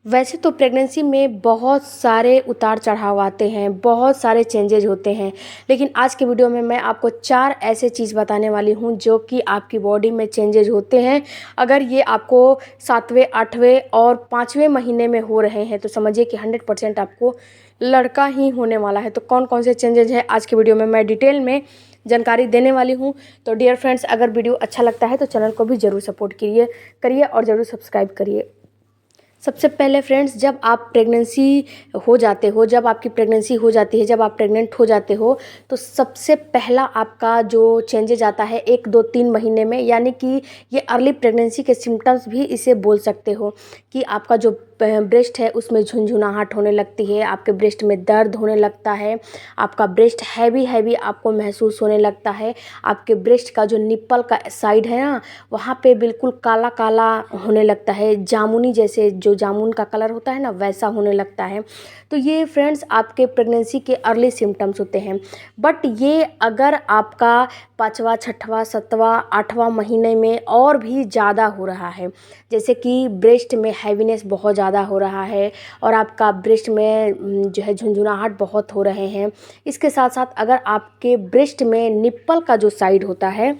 वैसे तो प्रेगनेंसी में बहुत सारे उतार चढ़ाव आते हैं, बहुत सारे चेंजेज होते हैं, लेकिन आज के वीडियो में मैं आपको 4 ऐसे चीज़ बताने वाली हूँ जो कि आपकी बॉडी में चेंजेज होते हैं। अगर ये आपको 7वें, 8वें और 5वें महीने में हो रहे हैं तो समझिए कि 100% आपको लड़का ही होने वाला है। तो कौन कौन से चेंजेज हैं आज के वीडियो में मैं डिटेल में जानकारी देने वाली हूँ। तो डियर फ्रेंड्स, अगर वीडियो अच्छा लगता है तो चैनल को भी ज़रूर सपोर्ट करिए और ज़रूर सब्सक्राइब करिए। सबसे पहले फ्रेंड्स, जब आप प्रेगनेंसी हो जाते हो, जब आपकी प्रेगनेंसी हो जाती है, जब आप प्रेग्नेंट हो जाते हो, तो सबसे पहला आपका जो चेंजेज आता है 1, 2, 3 महीने में, यानी कि ये अर्ली प्रेगनेंसी के सिम्टम्स भी इसे बोल सकते हो कि आपका जो ब्रेस्ट है उसमें झुनझुनाहट होने लगती है, आपके ब्रेस्ट में दर्द होने लगता है, आपका ब्रेस्ट हैवी हैवी आपको महसूस होने लगता है, आपके ब्रेस्ट का जो निप्पल का साइड है ना, वहाँ पे बिल्कुल काला काला होने लगता है, जामुनी जैसे जो जामुन का कलर होता है ना वैसा होने लगता है। तो ये फ्रेंड्स आपके प्रेगनेंसी के अर्ली सिम्टम्स होते हैं। बट ये अगर आपका 5वां, 6वां, 7वां, 8वां महीने में और भी ज़्यादा हो रहा है, जैसे कि ब्रेस्ट में हैवीनेस बहुत ज़्यादा हो रहा है और आपका ब्रेस्ट में जो है झुनझुनाहट बहुत हो रहे हैं, इसके साथ साथ अगर आपके ब्रेस्ट में निप्पल का जो साइड होता है,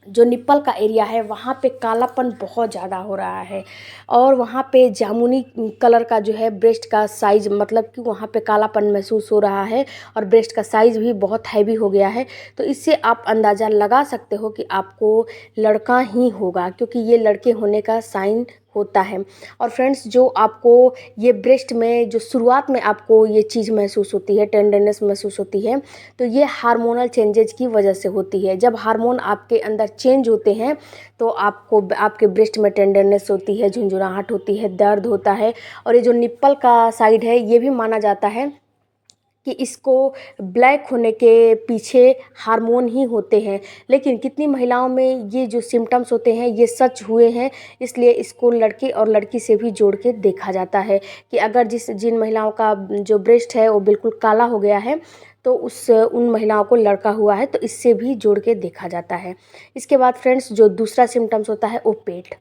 जो निप्पल का एरिया है, वहाँ पे कालापन बहुत ज़्यादा हो रहा है और वहाँ पे जामुनी कलर का जो है ब्रेस्ट का साइज़, मतलब कि वहाँ पे कालापन महसूस हो रहा है और ब्रेस्ट का साइज़ भी बहुत हैवी हो गया है, तो इससे आप अंदाज़ा लगा सकते हो कि आपको लड़का ही होगा, क्योंकि ये लड़के होने का साइन होता है। और फ्रेंड्स, जो आपको ये ब्रेस्ट में जो शुरुआत में आपको ये चीज़ महसूस होती है, टेंडरनेस महसूस होती है, तो ये हार्मोनल चेंजेज की वजह से होती है। जब हार्मोन आपके अंदर चेंज होते हैं तो आपको आपके ब्रेस्ट में टेंडरनेस होती है, झुनझुनाहट होती है, दर्द होता है। और ये जो निप्पल का साइड है, ये भी माना जाता है कि इसको ब्लैक होने के पीछे हार्मोन ही होते हैं, लेकिन कितनी महिलाओं में ये जो सिम्टम्स होते हैं ये सच हुए हैं, इसलिए इसको लड़के और लड़की से भी जोड़ के देखा जाता है कि अगर जिन महिलाओं का जो ब्रेस्ट है वो बिल्कुल काला हो गया है तो उन महिलाओं को लड़का हुआ है, तो इससे भी जोड़ के देखा जाता है। इसके बाद फ्रेंड्स, जो दूसरा सिम्टम्स होता है वो पेट।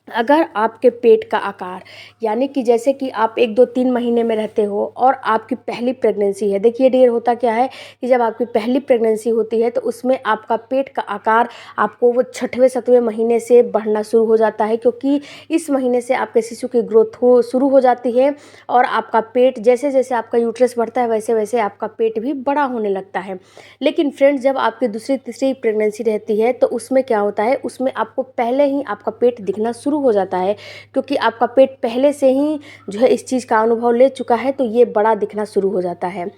अगर आपके पेट का आकार, यानी कि जैसे कि आप 1, 2, 3 महीने में रहते हो और आपकी पहली प्रेगनेंसी है, देखिए डियर, होता क्या है कि जब आपकी पहली प्रेगनेंसी होती है तो उसमें आपका पेट का आकार आपको वो 6वें, 7वें महीने से बढ़ना शुरू हो जाता है, क्योंकि इस महीने से आपके शिशु की ग्रोथ शुरू हो जाती है और आपका पेट, जैसे जैसे आपका यूट्रस बढ़ता है वैसे वैसे आपका पेट भी बड़ा होने लगता है। लेकिन फ्रेंड्स, जब आपकी दूसरी, तीसरी प्रेगनेंसी रहती है तो उसमें क्या होता है, उसमें आपको पहले ही आपका पेट दिखना शुरू हो जाता है, क्योंकि आपका पेट पहले से ही जो है इस चीज़ का अनुभव ले चुका है, तो ये बड़ा दिखना शुरू हो जाता है।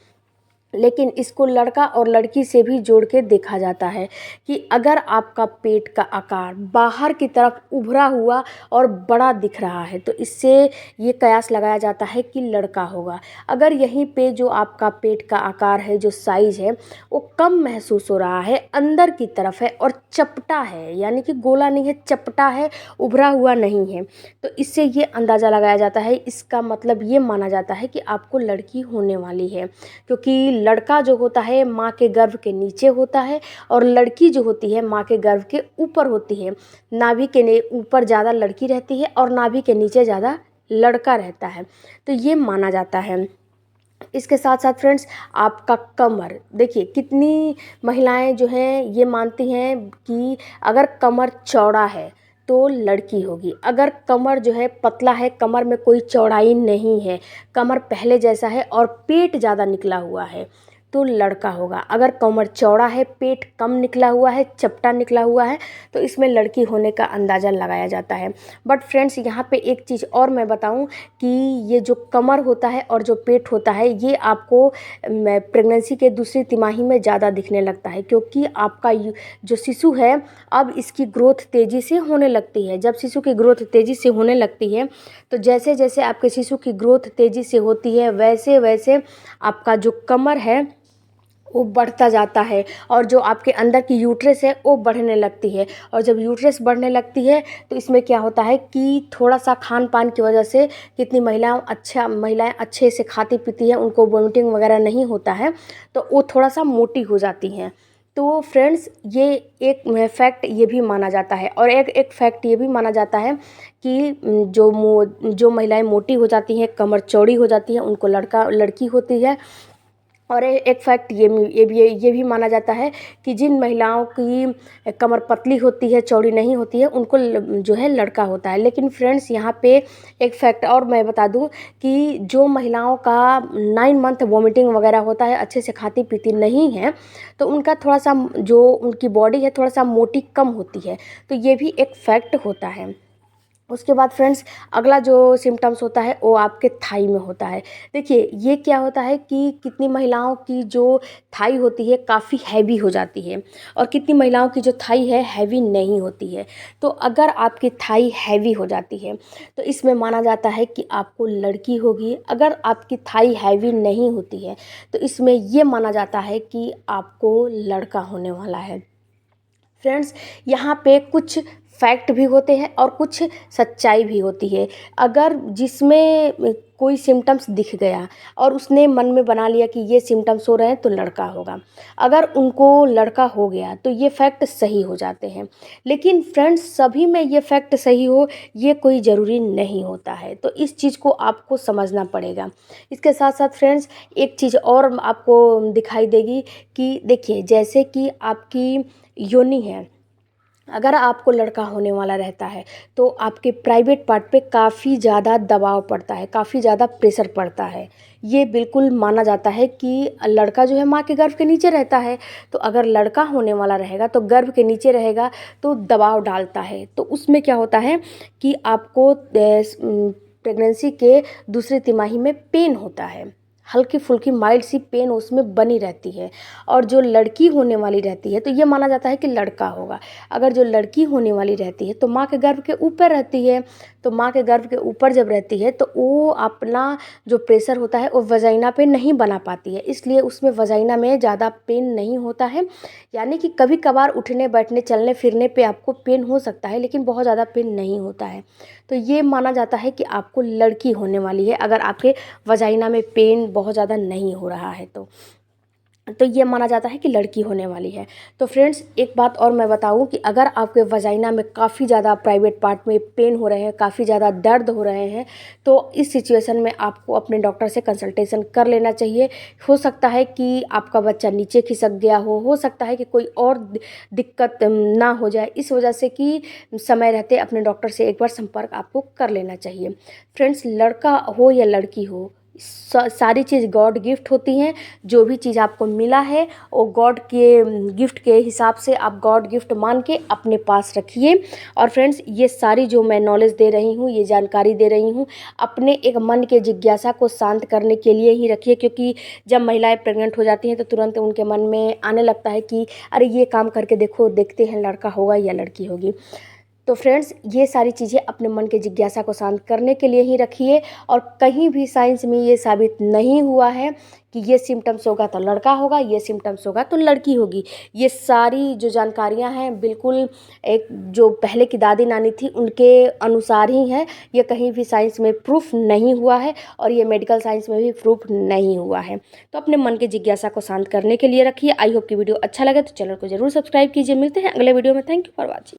लेकिन इसको लड़का और लड़की से भी जोड़ के देखा जाता है कि अगर आपका पेट का आकार बाहर की तरफ उभरा हुआ और बड़ा दिख रहा है तो इससे ये कयास लगाया जाता है कि लड़का होगा। अगर यहीं पे जो आपका पेट का आकार है, जो साइज़ है, वो कम महसूस हो रहा है, अंदर की तरफ है और चपटा है, यानी कि गोला नहीं है, चपटा है, उभरा हुआ नहीं है, तो इससे ये अंदाज़ा लगाया जाता है, इसका मतलब ये माना जाता है कि आपको लड़की होने वाली है, क्योंकि लड़का जो होता है माँ के गर्भ के नीचे होता है और लड़की जो होती है माँ के गर्भ के ऊपर होती है। नाभि के ऊपर ज़्यादा लड़की रहती है और नाभि के नीचे ज़्यादा लड़का रहता है, तो ये माना जाता है। इसके साथ साथ फ्रेंड्स, आपका कमर, देखिए कितनी महिलाएं जो हैं ये मानती हैं कि अगर कमर चौड़ा है तो लड़की होगी, अगर कमर जो है पतला है, कमर में कोई चौड़ाई नहीं है, कमर पहले जैसा है और पेट ज़्यादा निकला हुआ है तो लड़का होगा, अगर कमर चौड़ा है, पेट कम निकला हुआ है, चपटा निकला हुआ है, तो इसमें लड़की होने का अंदाज़ा लगाया जाता है। बट फ्रेंड्स, यहाँ पे एक चीज़ और मैं बताऊँ कि ये जो कमर होता है और जो पेट होता है ये आपको प्रेगनेंसी के दूसरी तिमाही में ज़्यादा दिखने लगता है, क्योंकि आपका जो शिशु है अब इसकी ग्रोथ तेज़ी से होने लगती है। जब शिशु की ग्रोथ तेज़ी से होने लगती है तो जैसे जैसे आपके शिशु की ग्रोथ तेज़ी से होती है वैसे वैसे आपका जो कमर है वो बढ़ता जाता है और जो आपके अंदर की यूट्रस है वो बढ़ने लगती है। और जब यूट्रस बढ़ने लगती है तो इसमें क्या होता है कि थोड़ा सा खान पान की वजह से कितनी महिलाएं अच्छे से खाती पीती हैं, उनको वोमिटिंग वगैरह नहीं होता है, तो वो थोड़ा सा मोटी हो जाती हैं। तो फ्रेंड्स ये एक फैक्ट ये भी माना जाता है, और एक फैक्ट ये भी माना जाता है कि जो महिलाएं मोटी हो जाती हैं, कमर चौड़ी हो जाती हैं, उनको लड़की होती है। और एक फैक्ट ये भी माना जाता है कि जिन महिलाओं की कमर पतली होती है, चौड़ी नहीं होती है, उनको जो है लड़का होता है। लेकिन फ्रेंड्स यहाँ पे एक फैक्ट और मैं बता दूं कि जो महिलाओं का 9 मंथ वॉमिटिंग वगैरह होता है, अच्छे से खाती पीती नहीं है, तो उनका थोड़ा सा जो उनकी बॉडी है थोड़ा सा मोटी कम होती है। तो ये भी एक फैक्ट होता है। उसके बाद फ्रेंड्स अगला जो सिम्टम्स होता है वो आपके थाई में होता है। देखिए ये क्या होता है कि कितनी महिलाओं की जो थाई होती है काफ़ी हैवी हो जाती है, और कितनी महिलाओं की जो थाई है हैवी नहीं होती है। तो अगर आपकी थाई हैवी हो जाती है तो इसमें माना जाता है कि आपको लड़की होगी। अगर आपकी थाई हैवी नहीं होती है तो इसमें ये माना जाता है कि आपको लड़का होने वाला है। फ्रेंड्स यहाँ पे कुछ फैक्ट भी होते हैं और कुछ सच्चाई भी होती है। अगर जिसमें कोई सिम्टम्स दिख गया और उसने मन में बना लिया कि ये सिम्टम्स हो रहे हैं तो लड़का होगा, अगर उनको लड़का हो गया तो ये फैक्ट सही हो जाते हैं। लेकिन फ्रेंड्स सभी में ये फैक्ट सही हो ये कोई ज़रूरी नहीं होता है, तो इस चीज़ को आपको समझना पड़ेगा। इसके साथ साथ फ्रेंड्स एक चीज़ और आपको दिखाई देगी कि देखिए जैसे कि आपकी योनि है, अगर आपको लड़का होने वाला रहता है तो आपके प्राइवेट पार्ट पे काफ़ी ज़्यादा दबाव पड़ता है, काफ़ी ज़्यादा प्रेशर पड़ता है। ये बिल्कुल माना जाता है कि लड़का जो है माँ के गर्भ के नीचे रहता है, तो अगर लड़का होने वाला रहेगा तो गर्भ के नीचे रहेगा तो दबाव डालता है। तो उसमें क्या होता है कि आपको प्रेगनेंसी के दूसरी तिमाही में पेन होता है, हल्की फुल्की माइल्ड सी पेन उसमें बनी रहती है। और जो लड़की होने वाली रहती है तो ये माना जाता है कि लड़का होगा। अगर जो लड़की होने वाली रहती है तो माँ के गर्भ के ऊपर रहती है, तो माँ के गर्भ के ऊपर जब रहती है तो वो अपना जो प्रेशर होता है वो वजाइना पे नहीं बना पाती है, इसलिए उसमें वजाइना में ज़्यादा पेन नहीं होता है। यानी कि कभी कभार उठने बैठने चलने फिरने पे आपको पेन हो सकता है, लेकिन बहुत ज़्यादा पेन नहीं होता है। तो ये माना जाता है कि आपको लड़की होने वाली है अगर आपके वजाइना में पेन बहुत ज़्यादा नहीं हो रहा है तो ये माना जाता है कि लड़की होने वाली है। तो फ्रेंड्स एक बात और मैं बताऊं कि अगर आपके वजाइना में काफ़ी ज़्यादा प्राइवेट पार्ट में पेन हो रहे हैं, काफ़ी ज़्यादा दर्द हो रहे हैं, तो इस सिचुएशन में आपको अपने डॉक्टर से कंसल्टेशन कर लेना चाहिए। हो सकता है कि आपका बच्चा नीचे खिसक गया हो सकता है कि कोई और दिक्कत ना हो जाए, इस वजह से कि समय रहते अपने डॉक्टर से एक बार संपर्क आपको कर लेना चाहिए। फ्रेंड्स लड़का हो या लड़की हो, सारी चीज़ गॉड गिफ्ट होती हैं। जो भी चीज़ आपको मिला है वो गॉड के गिफ्ट के हिसाब से आप गॉड गिफ्ट मान के अपने पास रखिए। और फ्रेंड्स ये सारी जो मैं नॉलेज दे रही हूँ, ये जानकारी दे रही हूँ, अपने एक मन के जिज्ञासा को शांत करने के लिए ही रखिए। क्योंकि जब महिलाएं प्रेग्नेंट हो जाती हैं तो तुरंत उनके मन में आने लगता है कि अरे ये काम करके देखो, देखते हैं लड़का होगा या लड़की होगी। तो फ्रेंड्स ये सारी चीज़ें अपने मन के जिज्ञासा को शांत करने के लिए ही रखिए। और कहीं भी साइंस में ये साबित नहीं हुआ है कि ये सिम्टम्स होगा तो लड़का होगा, ये सिम्टम्स होगा तो लड़की होगी। ये सारी जो जानकारियां हैं बिल्कुल एक जो पहले की दादी नानी थी उनके अनुसार ही है। ये कहीं भी साइंस में प्रूफ नहीं हुआ है और ये मेडिकल साइंस में भी प्रूफ नहीं हुआ है। तो अपने मन के जिज्ञासा को शांत करने के लिए रखिए। आई होप कि वीडियो अच्छा लगे तो चैनल को जरूर सब्सक्राइब कीजिए। मिलते हैं अगले वीडियो में। Thank you for watching.